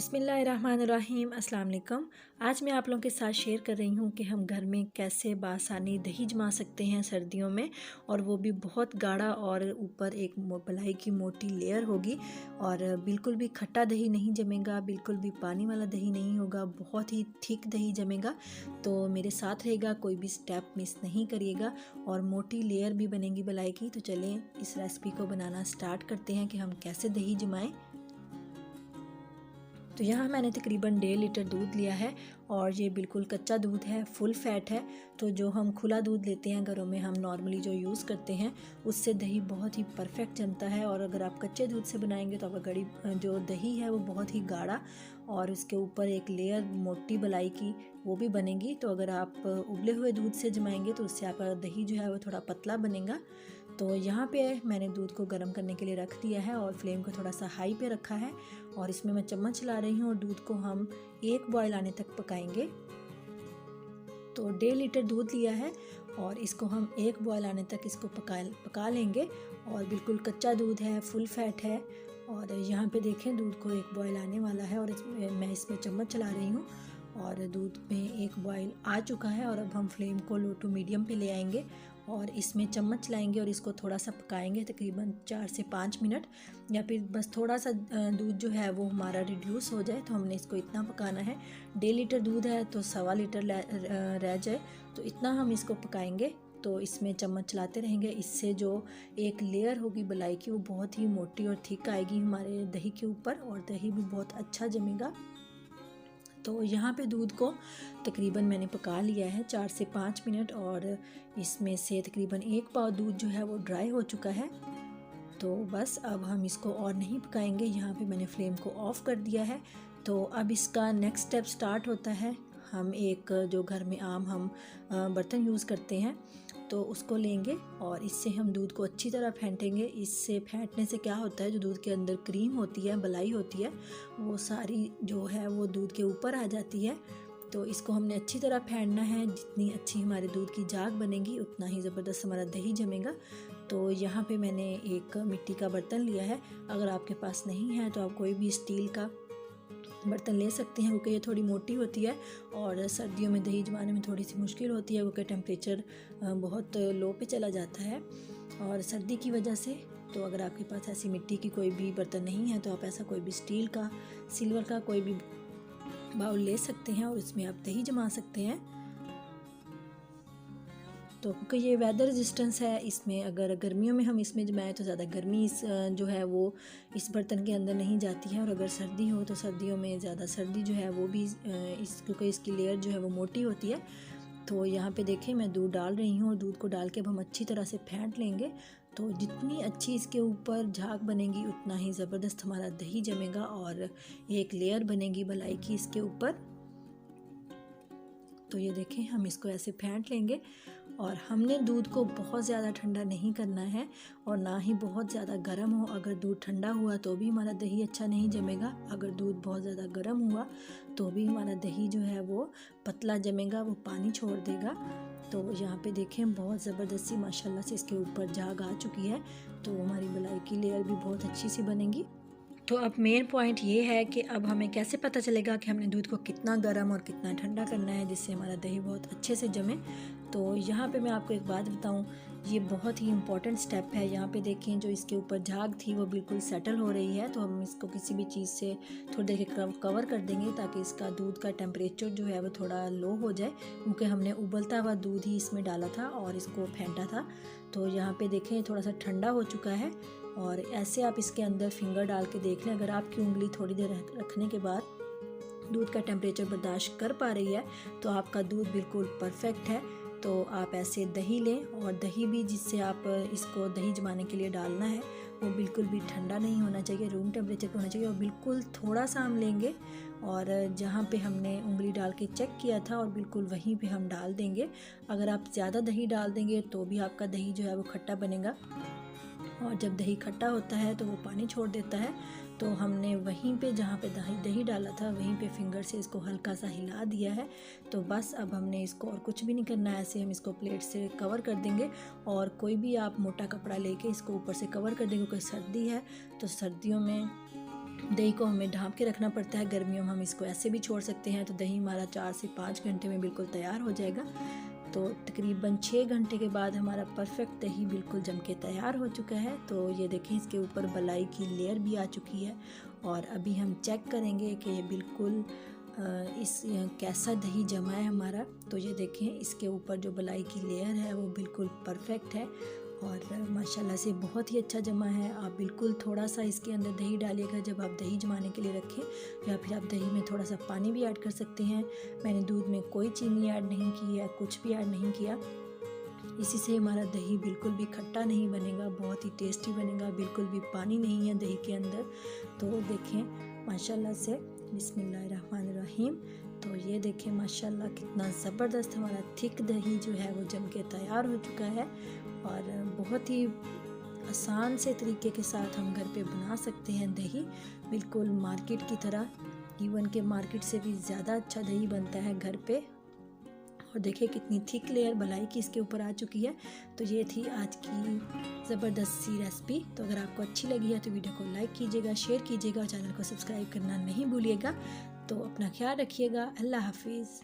बिस्मिल्लाहिर्रहमानिर्रहीम अस्सलाम वालेकुम। आज मैं आप लोगों के साथ शेयर कर रही हूँ कि हम घर में कैसे बआसानी दही जमा सकते हैं सर्दियों में, और वो भी बहुत गाढ़ा और ऊपर एक मलाई की मोटी लेयर होगी और बिल्कुल भी खट्टा दही नहीं जमेगा, बिल्कुल भी पानी वाला दही नहीं होगा, बहुत ही थिक दही जमेगा। तो मेरे साथ रहेगा, कोई भी स्टेप मिस नहीं करिएगा और मोटी लेयर भी बनेगी मलाई की। तो चलें इस रेसिपी को बनाना स्टार्ट करते हैं कि हम कैसे दही जमाएं। तो यहाँ मैंने तकरीबन 1.5 लीटर दूध लिया है और ये बिल्कुल कच्चा दूध है, फुल फैट है। तो जो हम खुला दूध लेते हैं घरों में, हम नॉर्मली जो यूज़ करते हैं, उससे दही बहुत ही परफेक्ट जमता है। और अगर आप कच्चे दूध से बनाएंगे तो आपका गड़ी जो दही है वो बहुत ही गाढ़ा और उसके ऊपर एक लेयर मोटी मलाई की वो भी बनेगी। तो अगर आप उबले हुए दूध से जमाएंगे तो उससे आपका दही जो है वो थोड़ा पतला बनेगा। तो यहाँ पे मैंने दूध को गर्म करने के लिए रख दिया है और फ्लेम को थोड़ा सा हाई पे रखा है और इसमें मैं चम्मच चला रही हूँ और दूध को हम 1 बॉयल आने तक पकाएंगे। तो 1.5 लीटर दूध लिया है और इसको हम 1 बॉयल आने तक इसको पका लेंगे। और बिल्कुल कच्चा दूध है, फुल फैट है। और यहाँ पे देखें दूध को 1 बॉयल आने वाला है और मैं इसमें चम्मच चला रही हूँ और दूध में 1 बॉयल आ चुका है। और अब हम फ्लेम को लो टू मीडियम पे ले आएंगे और इसमें चम्मच चलाएंगे और इसको थोड़ा सा पकाएंगे, तकरीबन 4 से 5 मिनट, या फिर बस थोड़ा सा दूध जो है वो हमारा रिड्यूस हो जाए। तो हमने इसको इतना पकाना है। 1.5 लीटर दूध है तो 1.25 लीटर रह जाए, तो इतना हम इसको पकाएंगे। तो इसमें चम्मच चलाते रहेंगे, इससे जो एक लेयर होगी मलाई की वो बहुत ही मोटी और थिक आएगी हमारे दही के ऊपर और दही भी बहुत अच्छा जमेगा। तो यहाँ पे दूध को तकरीबन मैंने पका लिया है 4 से 5 मिनट और इसमें से तकरीबन 1 पाव दूध जो है वो ड्राई हो चुका है। तो बस अब हम इसको और नहीं पकाएंगे, यहाँ पे मैंने फ्लेम को ऑफ़ कर दिया है। तो अब इसका नेक्स्ट स्टेप स्टार्ट होता है। हम एक जो घर में आम हम बर्तन यूज़ करते हैं तो उसको लेंगे और इससे हम दूध को अच्छी तरह फेंटेंगे। इससे फेंटने से क्या होता है, जो दूध के अंदर क्रीम होती है, मलाई होती है, वो सारी जो है वो दूध के ऊपर आ जाती है। तो इसको हमने अच्छी तरह फेंटना है। जितनी अच्छी हमारे दूध की जाग बनेगी उतना ही ज़बरदस्त हमारा दही जमेगा। तो यहाँ पे मैंने एक मिट्टी का बर्तन लिया है। अगर आपके पास नहीं है तो आप कोई भी स्टील का बर्तन ले सकते हैं, क्योंकि ये थोड़ी मोटी होती है और सर्दियों में दही जमाने में थोड़ी सी मुश्किल होती है, क्योंकि टेम्परेचर बहुत लो पे चला जाता है और सर्दी की वजह से। तो अगर आपके पास ऐसी मिट्टी की कोई भी बर्तन नहीं है तो आप ऐसा कोई भी स्टील का, सिल्वर का कोई भी बाउल ले सकते हैं और इसमें आप दही जमा सकते हैं। तो क्योंकि ये वेदर रेजिस्टेंस है, इसमें अगर गर्मियों में हम इसमें जमाएं तो ज़्यादा गर्मी जो है वो इस बर्तन के अंदर नहीं जाती है। और अगर सर्दी हो तो सर्दियों में ज़्यादा सर्दी जो है वो भी क्योंकि इसकी लेयर जो है वो मोटी होती है। तो यहाँ पे देखें मैं दूध डाल रही हूँ और दूध को डाल के अब हम अच्छी तरह से फेंट लेंगे। तो जितनी अच्छी इसके ऊपर झाग बनेगी उतना ही ज़बरदस्त हमारा दही जमेगा और एक लेयर बनेगी मलाई की इसके ऊपर। तो ये देखें हम इसको ऐसे फेंट लेंगे और हमने दूध को बहुत ज़्यादा ठंडा नहीं करना है और ना ही बहुत ज़्यादा गर्म हो। अगर दूध ठंडा हुआ तो भी हमारा दही अच्छा नहीं जमेगा, अगर दूध बहुत ज़्यादा गर्म हुआ तो भी हमारा दही जो है वो पतला जमेगा, वो पानी छोड़ देगा। तो यहाँ पे देखें बहुत ज़बरदस्ती माशाल्लाह से इसके ऊपर झाग आ चुकी है। तो हमारी मलाई की लेयर भी बहुत अच्छी सी बनेगी। तो अब मेन पॉइंट ये है कि अब हमें कैसे पता चलेगा कि हमने दूध को कितना गर्म और कितना ठंडा करना है जिससे हमारा दही बहुत अच्छे से जमे। तो यहाँ पे मैं आपको एक बात बताऊँ, ये बहुत ही इम्पॉर्टेंट स्टेप है। यहाँ पे देखें जो इसके ऊपर झाग थी वो बिल्कुल सेटल हो रही है। तो हम इसको किसी भी चीज़ से थोड़ी देर के कवर कर देंगे ताकि इसका दूध का टेम्परेचर जो है वो थोड़ा लो हो जाए, क्योंकि हमने उबलता हुआ दूध ही इसमें डाला था और इसको फेंटा था। तो यहाँ पे देखें थोड़ा सा ठंडा हो चुका है और ऐसे आप इसके अंदर फिंगर डाल के देख लें। अगर आपकी उंगली थोड़ी देर रखने के बाद दूध का टेम्परेचर बर्दाश्त कर पा रही है तो आपका दूध बिल्कुल परफेक्ट है। तो आप ऐसे दही लें और दही भी जिससे आप इसको दही जमाने के लिए डालना है वो बिल्कुल भी ठंडा नहीं होना चाहिए, रूम टेम्परेचर पे होना चाहिए। और बिल्कुल थोड़ा सा हम लेंगे और जहाँ पे हमने उंगली डाल के चेक किया था और बिल्कुल वहीं पे हम डाल देंगे। अगर आप ज़्यादा दही डाल देंगे तो भी आपका दही जो है वो खट्टा बनेगा और जब दही खट्टा होता है तो वो पानी छोड़ देता है। तो हमने वहीं पे जहाँ पे दही डाला था वहीं पे फिंगर से इसको हल्का सा हिला दिया है। तो बस अब हमने इसको और कुछ भी नहीं करना है, ऐसे हम इसको प्लेट से कवर कर देंगे और कोई भी आप मोटा कपड़ा लेके इसको ऊपर से कवर कर देंगे, क्योंकि सर्दी है तो सर्दियों में दही को हमें ढाँप के रखना पड़ता है। गर्मियों में हम इसको ऐसे भी छोड़ सकते हैं, तो दही हमारा 4 से 5 घंटे में बिल्कुल तैयार हो जाएगा। तो तकरीबन 6 घंटे के बाद हमारा परफेक्ट दही बिल्कुल जम के तैयार हो चुका है। तो ये देखें, इसके ऊपर बलाई की लेयर भी आ चुकी है। और अभी हम चेक करेंगे कि ये बिल्कुल कैसा दही जमा है हमारा। तो ये देखें, इसके ऊपर जो बलाई की लेयर है वो बिल्कुल परफेक्ट है और माशाल्लाह से बहुत ही अच्छा जमा है। आप बिल्कुल थोड़ा सा इसके अंदर दही डालिएगा जब आप दही जमाने के लिए रखें, या फिर आप दही में थोड़ा सा पानी भी ऐड कर सकते हैं। मैंने दूध में कोई चीनी ऐड नहीं की है, कुछ भी ऐड नहीं किया। इसी से हमारा दही बिल्कुल भी खट्टा नहीं बनेगा, बहुत ही टेस्टी बनेगा। बिल्कुल भी पानी नहीं है दही के अंदर। तो देखें माशाल्लाह से, बिस्मिल्लाहिर्रहमानिर्रहीम। तो ये देखें माशाल्लाह कितना ज़बरदस्त हमारा थिक दही जो है वो जम के तैयार हो चुका है। और बहुत ही आसान से तरीके के साथ हम घर पे बना सकते हैं दही, बिल्कुल मार्केट की तरह। इवन के मार्केट से भी ज़्यादा अच्छा दही बनता है घर पे। और देखिए कितनी थिक लेयर बलाई की इसके ऊपर आ चुकी है। तो ये थी आज की ज़बरदस्त सी रेसिपी। तो अगर आपको अच्छी लगी है तो वीडियो को लाइक कीजिएगा, शेयर कीजिएगा और चैनल को सब्सक्राइब करना नहीं भूलिएगा। तो अपना ख्याल रखिएगा। अल्लाह हाफिज़।